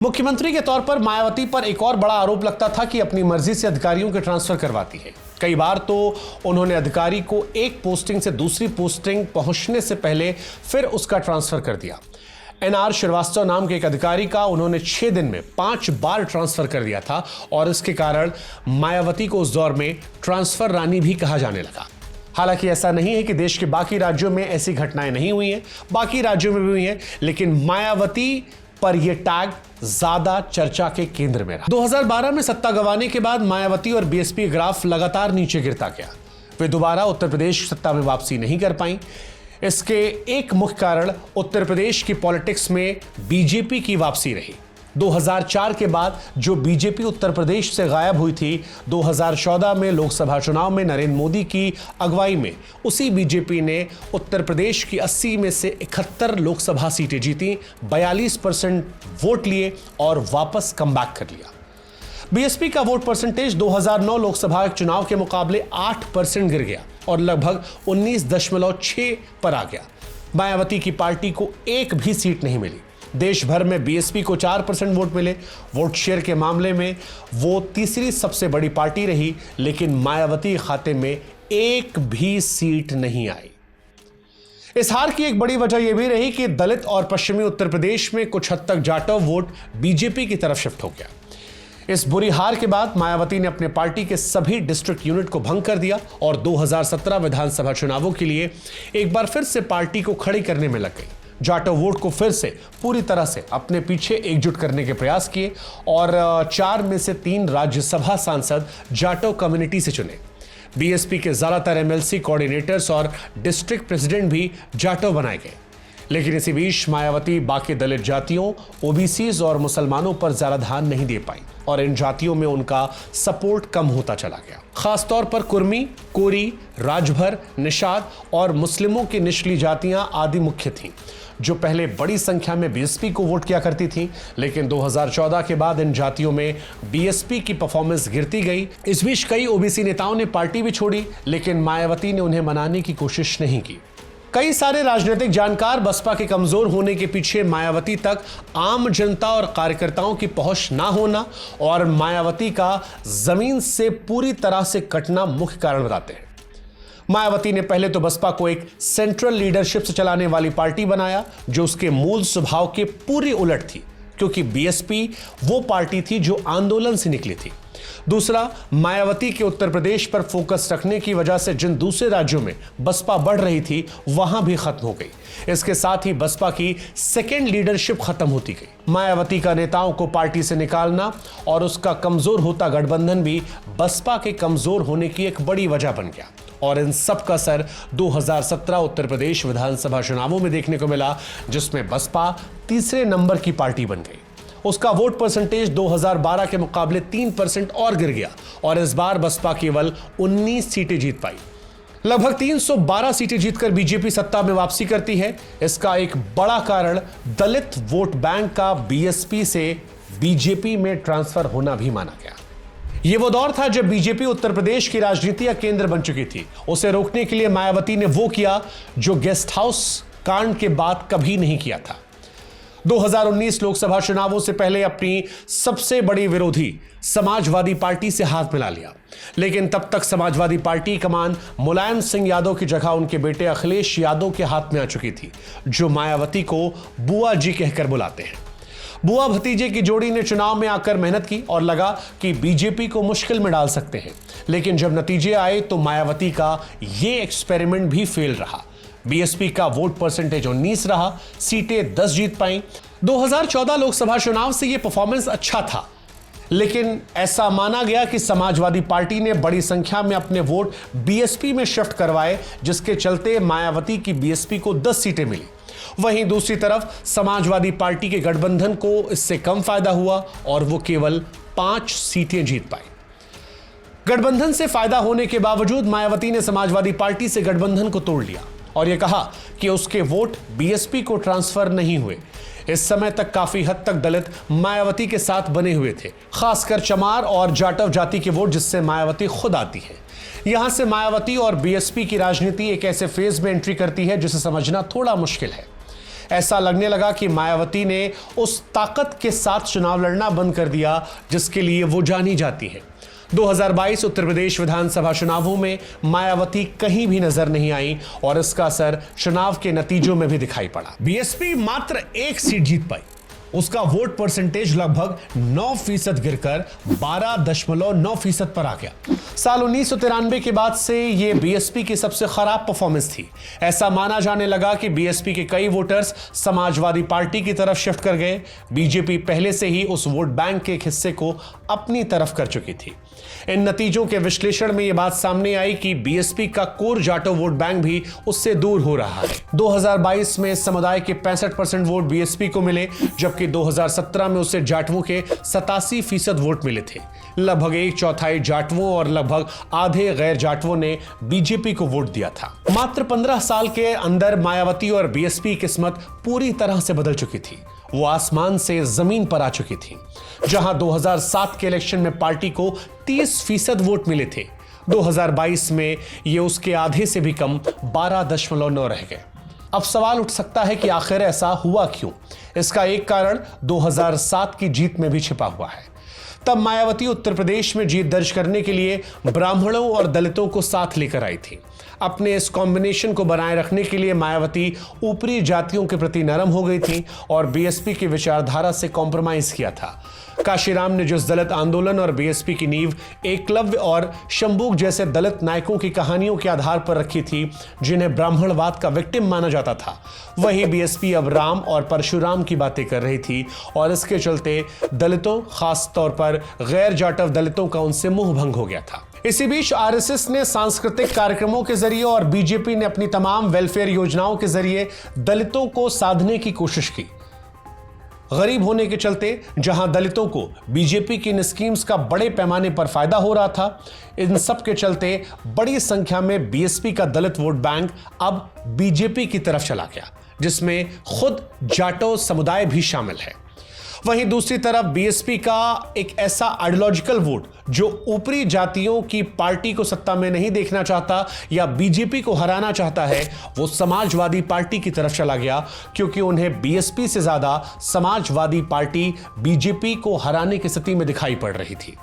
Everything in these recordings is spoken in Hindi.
मुख्यमंत्री के तौर पर मायावती पर एक और बड़ा आरोप लगता था कि अपनी मर्जी से अधिकारियों के ट्रांसफर करवाती है। कई बार तो उन्होंने अधिकारी को एक पोस्टिंग से दूसरी पोस्टिंग पहुंचने से पहले फिर उसका ट्रांसफर कर दिया। एनआर श्रीवास्तव नाम के एक अधिकारी का उन्होंने 6 दिन में 5 बार ट्रांसफर कर दिया था और इसके कारण मायावती को उस दौर में ट्रांसफर रानी भी कहा जाने लगा। हालांकि ऐसा नहीं है कि देश के बाकी राज्यों में ऐसी घटनाएं नहीं हुई हैं, बाकी राज्यों में भी हुई हैं, लेकिन मायावती पर यह टैग ज्यादा चर्चा के केंद्र में रहा। 2012 में सत्ता गंवाने के बाद मायावती और बीएसपी ग्राफ लगातार नीचे गिरता गया। वे दोबारा उत्तर प्रदेश सत्ता में वापसी नहीं कर पाई। इसके एक मुख्य कारण उत्तर प्रदेश की पॉलिटिक्स में बीजेपी की वापसी रही। 2004 के बाद जो बीजेपी उत्तर प्रदेश से गायब हुई थी, 2014 में लोकसभा चुनाव में नरेंद्र मोदी की अगुवाई में उसी बीजेपी ने उत्तर प्रदेश की 80 में से 71 लोकसभा सीटें जीती, 42% वोट लिए और वापस कमबैक कर लिया। बीएसपी का वोट परसेंटेज 2009 लोकसभा चुनाव के मुकाबले 8% गिर गया और लगभग 19.6 पर आ गया। मायावती की पार्टी को एक भी सीट नहीं मिली। देश भर में बीएसपी को 4% वोट मिले। वोट शेयर के मामले में वो तीसरी सबसे बड़ी पार्टी रही, लेकिन मायावती खाते में एक भी सीट नहीं आई। इस हार की एक बड़ी वजह यह भी रही कि दलित और पश्चिमी उत्तर प्रदेश में कुछ हद तक जाटव वोट बीजेपी की तरफ शिफ्ट हो गया। इस बुरी हार के बाद मायावती ने अपने पार्टी के सभी डिस्ट्रिक्ट यूनिट को भंग कर दिया और 2017 विधानसभा चुनावों के लिए एक बार फिर से पार्टी को खड़ी करने में लग गई। जाटव वोट को फिर से पूरी तरह से अपने पीछे एकजुट करने के प्रयास किए और 4 में से 3 राज्यसभा सांसद जाटव कम्युनिटी से चुने। बीएसपी के ज्यादातर एमएलसी कोऑर्डिनेटर्स और डिस्ट्रिक्ट प्रेसिडेंट भी जाटव बनाए गए। लेकिन इसी बीच मायावती बाकी दलित जातियों, ओबीसीज और मुसलमानों पर ज्यादा ध्यान नहीं दे पाई और इन जातियों में उनका सपोर्ट कम होता चला गया। खासतौर पर कुर्मी, कोरी, राजभर, निषाद और मुस्लिमों की निचली जातियां आदि मुख्य थीं, जो पहले बड़ी संख्या में बीएसपी को वोट किया करती थी, लेकिन 2014 के बाद इन जातियों में बीएसपी की परफॉर्मेंस गिरती गई। इस बीच कई ओबीसी नेताओं ने पार्टी भी छोड़ी, लेकिन मायावती ने उन्हें मनाने की कोशिश नहीं की। कई सारे राजनीतिक जानकार बसपा के कमजोर होने के पीछे मायावती तक आम जनता और कार्यकर्ताओं की पहुंच ना होना और मायावती का जमीन से पूरी तरह से कटना मुख्य कारण बताते हैं। मायावती ने पहले तो बसपा को एक सेंट्रल लीडरशिप से चलाने वाली पार्टी बनाया, जो उसके मूल स्वभाव के पूरी उलट थी, क्योंकि बीएसपी वो पार्टी थी जो आंदोलन से निकली थी। दूसरा, मायावती के उत्तर प्रदेश पर फोकस रखने की वजह से जिन दूसरे राज्यों में बसपा बढ़ रही थी, वहां भी खत्म हो गई। इसके साथ ही बसपा की सेकेंड लीडरशिप खत्म होती गई। मायावती का नेताओं को पार्टी से निकालना और उसका कमजोर होता गठबंधन भी बसपा के कमजोर होने की एक बड़ी वजह बन गया और इन सब का असर 2017 उत्तर प्रदेश विधानसभा चुनावों में देखने को मिला, जिसमें बसपा तीसरे नंबर की पार्टी बन गई। उसका वोट परसेंटेज 2012 के मुकाबले 3% और गिर गया और इस बार बसपा केवल 19 सीटें जीत पाई। लगभग 312 सीटें जीतकर बीजेपी सत्ता में वापसी करती है। इसका एक बड़ा कारण दलित वोट बैंक का बीएसपी से बीजेपी में ट्रांसफर होना भी माना गया। यह वो दौर था जब बीजेपी उत्तर प्रदेश की राजनीति का केंद्र बन चुकी थी। उसे रोकने के लिए मायावती ने वो किया जो गेस्ट हाउस कांड के बाद कभी नहीं किया था। 2019 लोकसभा चुनावों से पहले अपनी सबसे बड़ी विरोधी समाजवादी पार्टी से हाथ मिला लिया, लेकिन तब तक समाजवादी पार्टी कमान मुलायम सिंह यादव की जगह उनके बेटे अखिलेश यादव के हाथ में आ चुकी थी, जो मायावती को बुआ जी कहकर बुलाते हैं। बुआ भतीजे की जोड़ी ने चुनाव में आकर मेहनत की और लगा कि बीजेपी को मुश्किल में डाल सकते हैं, लेकिन जब नतीजे आए तो मायावती का यह एक्सपेरिमेंट भी फेल रहा। बीएसपी का वोट परसेंटेज 19 रहा, सीटें 10 जीत पाई। 2014 लोकसभा चुनाव से यह परफॉर्मेंस अच्छा था, लेकिन ऐसा माना गया कि समाजवादी पार्टी ने बड़ी संख्या में अपने वोट बीएसपी में शिफ्ट करवाए, जिसके चलते मायावती की बीएसपी को 10 सीटें मिली। वहीं दूसरी तरफ समाजवादी पार्टी के गठबंधन को इससे कम फायदा हुआ और वो केवल 5 सीटें जीत पाई। गठबंधन से फायदा होने के बावजूद मायावती ने समाजवादी पार्टी से गठबंधन को तोड़ लिया और यह कहा कि उसके वोट बीएसपी को ट्रांसफर नहीं हुए। इस समय तक काफी हद तक दलित मायावती के साथ बने हुए थे, खासकर चमार और जाटव जाति के वोट, जिससे मायावती खुद आती है। यहां से मायावती और बीएसपी की राजनीति एक ऐसे फेज में एंट्री करती है जिसे समझना थोड़ा मुश्किल है। ऐसा लगने लगा कि मायावती ने उस ताकत के साथ चुनाव लड़ना बंद कर दिया जिसके लिए वो जानी जाती हैं। 2022 उत्तर प्रदेश विधानसभा चुनावों में मायावती कहीं भी नजर नहीं आई और इसका असर चुनाव के नतीजों में भी दिखाई पड़ा। बीएसपी मात्र 1 सीट जीत पाई। उसका वोट परसेंटेज लगभग 9% गिरकर 12.9% पर आ गया। साल 1993 के बाद से यह बीएसपी की सबसे खराब परफॉर्मेंस थी। ऐसा माना जाने लगा कि बीएसपी के कई वोटर्स समाजवादी पार्टी की तरफ शिफ्ट कर गए। बीजेपी पहले से ही उस वोट बैंक के एक हिस्से को अपनी तरफ कर चुकी थी। इन नतीजों के विश्लेषण में यह बात सामने आई कि बीएसपी का कोर जाटो वोट बैंक भी उससे दूर हो रहा है। 2022 में इस समुदाय के 65% वोट बीएसपी को मिले, जबकि 2017 में उसे जाटवों के 87% वोट मिले थे। लगभग 1/4 जाटवों और लगभग आधे गैर जाटवों ने बीजेपी को वोट दिया था। मात्र 15 साल के अंदर मायावती और बीएसपी की किस्मत पूरी तरह से बदल चुकी थी। वो आसमान से जमीन पर आ चुकी थी। जहां 2007 के इलेक्शन में पार्टी को 30% वोट मिले थे, 2022 में ये उसके आधे से भी कम 12.9 रह गए। अब सवाल उठ सकता है कि आखिर ऐसा हुआ क्यों? इसका एक कारण 2007 की जीत में भी छिपा हुआ है। तब मायावती उत्तर प्रदेश में जीत दर्ज करने के लिए ब्राह्मणों और दलितों को साथ लेकर आई थी। अपने इस कॉम्बिनेशन को बनाए रखने के लिए मायावती ऊपरी जातियों के प्रति नरम हो गई थी और बीएसपी की विचारधारा से कॉम्प्रोमाइज किया था। काशीराम ने जिस दलित आंदोलन और बीएसपी की नींव एकलव्य और शंबुक जैसे दलित नायकों की कहानियों के आधार पर रखी थी, जिन्हें ब्राह्मणवाद का विक्टिम माना जाता था, वही बीएसपी अब राम और परशुराम की बातें कर रही थी और इसके चलते दलितों, खास तौर पर गैर जाटव दलितों का उनसे मुंह भंग हो गया था। इसी बीच आरएसएस ने सांस्कृतिक कार्यक्रमों के जरिए और बीजेपी ने अपनी तमाम वेलफेयर योजनाओं के जरिए दलितों को साधने की कोशिश की। गरीब होने के चलते जहां दलितों को बीजेपी की इन स्कीम्स का बड़े पैमाने पर फायदा हो रहा था, इन सब के चलते बड़ी संख्या में बीएसपी का दलित वोट बैंक अब बीजेपी की तरफ चला गया, जिसमें खुद जाटो समुदाय भी शामिल है। वहीं दूसरी तरफ बीएसपी का एक ऐसा आइडियोलॉजिकल वोट जो ऊपरी जातियों की पार्टी को सत्ता में नहीं देखना चाहता या बीजेपी को हराना चाहता है, वो समाजवादी पार्टी की तरफ चला गया, क्योंकि उन्हें बीएसपी से ज्यादा समाजवादी पार्टी बीजेपी को हराने की स्थिति में दिखाई पड़ रही थी।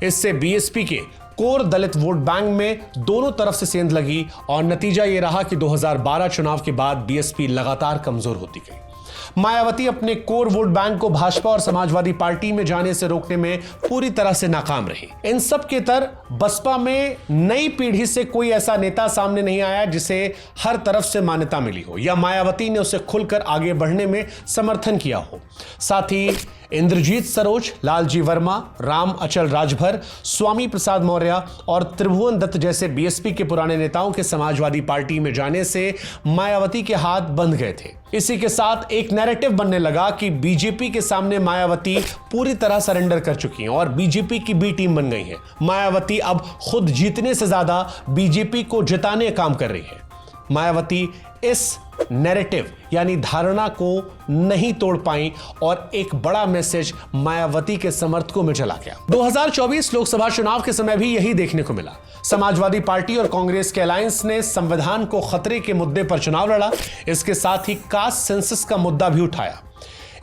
इससे बीएसपी के कोर दलित वोट बैंक में दोनों तरफ से सेंध लगी और नतीजा यह रहा कि 2012 चुनाव के बाद बीएसपी लगातार कमजोर होती गई। मायावती अपने कोर वोट बैंक को भाजपा और समाजवादी पार्टी में जाने से रोकने में पूरी तरह से नाकाम रही। इन सब के तर बसपा में नई पीढ़ी से कोई ऐसा नेता सामने नहीं आया जिसे हर तरफ से मान्यता मिली हो या मायावती ने उसे खुलकर आगे बढ़ने में समर्थन किया हो। साथ ही इंद्रजीत सरोज, लालजी वर्मा, राम अचल राजभर, स्वामी प्रसाद मौर्य और त्रिभुवन दत्त जैसे बीएसपी के पुराने नेताओं के समाजवादी पार्टी में जाने से मायावती के हाथ बंध गए थे। इसी के साथ एक नैरेटिव बनने लगा कि बीजेपी के सामने मायावती पूरी तरह सरेंडर कर चुकी हैं और बीजेपी की बी टीम बन गई है। मायावती अब खुद जीतने से ज्यादा बीजेपी को जिताने का काम कर रही है। मायावती इस नैरेटिव यानी धारणा को नहीं तोड़ पाई और एक बड़ा मैसेज मायावती के समर्थकों में चला गया। 2024 लोकसभा चुनाव के समय भी यही देखने को मिला। समाजवादी पार्टी और कांग्रेस के अलायंस ने संविधान को खतरे के मुद्दे पर चुनाव लड़ा। इसके साथ ही कास्ट सेंसस का मुद्दा भी उठाया।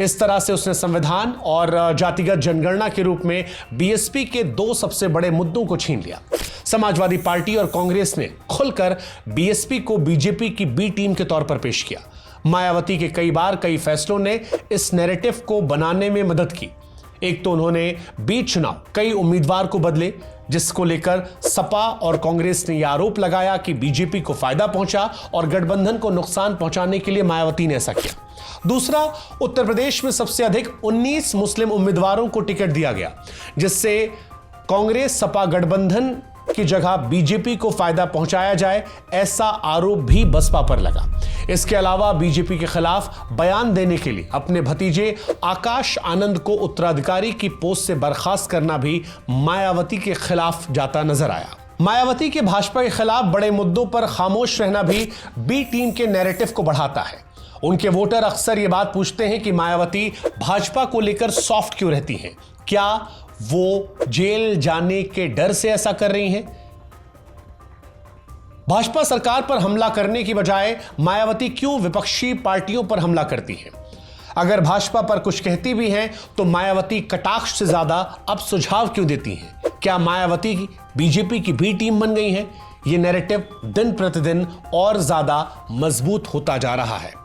इस तरह से उसने संविधान और जातिगत जनगणना के रूप में बीएसपी के 2 सबसे बड़े मुद्दों को छीन लिया। समाजवादी पार्टी और कांग्रेस ने खुलकर बीएसपी को बीजेपी की बी टीम के तौर पर पेश किया। मायावती के कई फैसलों ने इस नैरेटिव को बनाने में मदद की। एक तो उन्होंने बीच चुनाव कई उम्मीदवार को बदले, जिसको लेकर सपा और कांग्रेस ने यह आरोप लगाया कि बीजेपी को फायदा पहुंचा और गठबंधन को नुकसान पहुंचाने के लिए मायावती ने ऐसा किया। दूसरा, उत्तर प्रदेश में सबसे अधिक 19 मुस्लिम उम्मीदवारों को टिकट दिया गया, जिससे कांग्रेस सपा गठबंधन की जगह बीजेपी को फायदा पहुंचाया जाए, ऐसा आरोप भी बसपा पर लगा। इसके अलावा बीजेपी के खिलाफ बयान देने के लिए अपने भतीजे आकाश आनंद को उत्तराधिकारी की पोस्ट से बर्खास्त करना भी मायावती के खिलाफ जाता नजर आया। मायावती के भाजपा के खिलाफ बड़े मुद्दों पर खामोश रहना भी बी टीम के नैरेटिव को बढ़ाता है। उनके वोटर अक्सर ये बात पूछते हैं कि मायावती भाजपा को लेकर सॉफ्ट क्यों रहती हैं? क्या वो जेल जाने के डर से ऐसा कर रही हैं? भाजपा सरकार पर हमला करने की बजाय मायावती क्यों विपक्षी पार्टियों पर हमला करती है? अगर भाजपा पर कुछ कहती भी हैं तो मायावती कटाक्ष से ज्यादा अब सुझाव क्यों देती हैं? क्या मायावती बीजेपी की बी टीम बन गई है? ये नैरेटिव दिन प्रतिदिन और ज्यादा मजबूत होता जा रहा है।